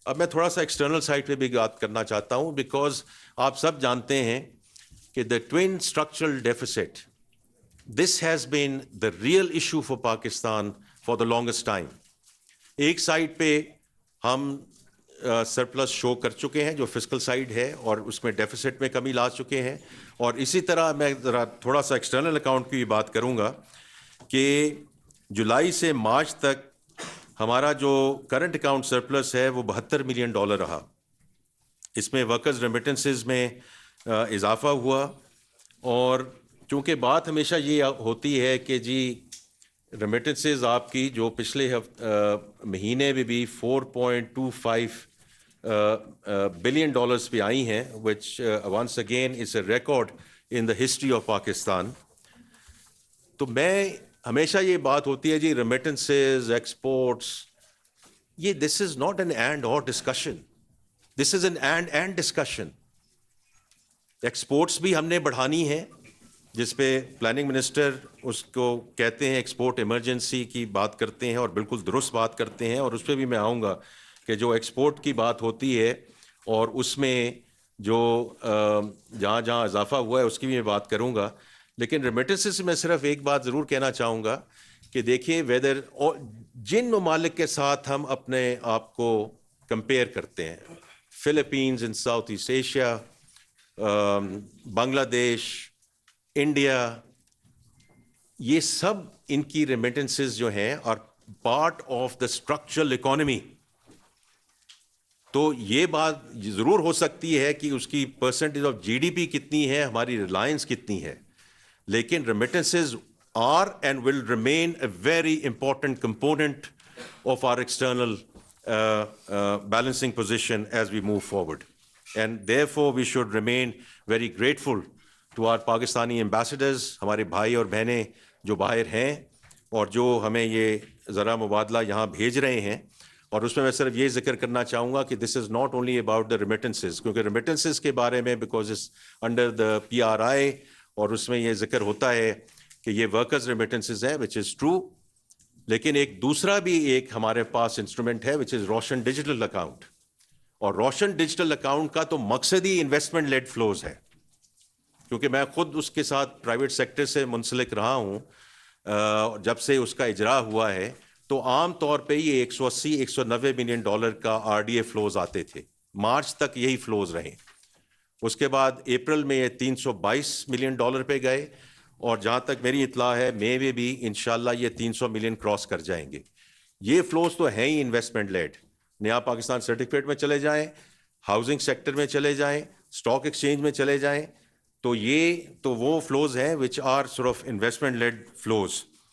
اب میں تھوڑا سا ایکسٹرنل سائڈ پہ بھی بات کرنا چاہتا ہوں، بیکاز آپ سب جانتے ہیں کہ the twin structural deficit, this has been the real issue for Pakistan for the longest time. ایک سائڈ پہ ہم سرپلس شو کر چکے ہیں جو فسکل سائڈ ہے، اور اس میں ڈیفیسٹ میں کمی لا چکے ہیں. اور اسی طرح میں ذرا تھوڑا سا ایکسٹرنل اکاؤنٹ کی بھی بات کروں گا کہ جولائی سے مارچ تک ہمارا جو کرنٹ اکاؤنٹ سرپلس ہے وہ $72 ملین رہا. اس میں ورکرز ریمیٹنسز میں اضافہ ہوا، اور چونکہ بات ہمیشہ یہ ہوتی ہے کہ جی ریمیٹنسز آپ کی جو پچھلے مہینے میں بھی $4.25 بلین پہ آئی ہیں، which once again is a record in the history of Pakistan. تو میں ہمیشہ یہ بات ہوتی ہے جی ریمیٹنسز، ایکسپورٹس، یہ دس از ناٹ این اینڈ اور discussion, this is an and discussion. Exports بھی ہم نے بڑھانی ہے، جس پہ پلاننگ منسٹر اس کو کہتے ہیں ایکسپورٹ ایمرجنسی کی بات کرتے ہیں، اور بالکل درست بات کرتے ہیں. اور اس پہ بھی میں آؤں گا کہ جو ایکسپورٹ کی بات ہوتی ہے اور اس میں جو جہاں جہاں اضافہ ہوا ہے اس کی بھی میں بات کروں گا. لیکن ریمیٹنسز سے میں صرف ایک بات ضرور کہنا چاہوں گا کہ دیکھیے ویدر جن ممالک کے ساتھ ہم اپنے آپ کو کمپیئر کرتے ہیں، فلپینز ان ساؤتھ ایسٹ ایشیا، بنگلہ دیش، انڈیا، یہ سب ان کی ریمیٹنسز جو ہیں اور part of the structural economy. تو یہ بات ضرور ہو سکتی ہے کہ اس کی percentage of G D P کتنی ہے، ہماری ریلائنس کتنی ہے، لیکن remittances are and will remain a very important component of our external balancing position as we move forward. And therefore we should remain very grateful to our Pakistani ambassadors, ہمارے بھائی اور بہنیں جو باہر ہیں اور جو ہمیں یہ ذرا مبادلہ یہاں بھیج رہے ہیں. اور اس میں صرف یہ ذکر کرنا چاہوں گا کہ this is not only about the remittances, کیونکہ ریمیٹنسز کے بارے میں بیکاز اس under the P R I, اور اس میں یہ ذکر ہوتا ہے کہ یہ ورکرز ریمیٹنسز ہے، وچ از ٹرو. لیکن ایک دوسرا بھی ایک ہمارے پاس انسٹرومنٹ ہے وچ از روشن ڈیجیٹل اکاؤنٹ. اور روشن ڈیجیٹل اکاؤنٹ کا تو مقصد ہی انویسٹمنٹ لیڈ فلوز ہے، کیونکہ میں خود اس کے ساتھ پرائیویٹ سیکٹر سے منسلک رہا ہوں. جب سے اس کا اجرا ہوا ہے تو عام طور پہ یہ $180-190 ملین کا آر ڈی اے فلوز آتے تھے. مارچ تک یہی فلوز رہے. اس کے بعد اپریل میں یہ $322 ملین پہ گئے، اور جہاں تک میری اطلاع ہے مئی میں بھی انشاءاللہ یہ 300 ملین کراس کر جائیں گے. یہ فلوز تو ہیں ہی انویسٹمنٹ لیڈ. نیا پاکستان سرٹیفکیٹ میں چلے جائیں، ہاؤسنگ سیکٹر میں چلے جائیں، اسٹاک ایکسچینج میں چلے جائیں، تو یہ تو وہ فلوز ہیں which are sort of investment led flows.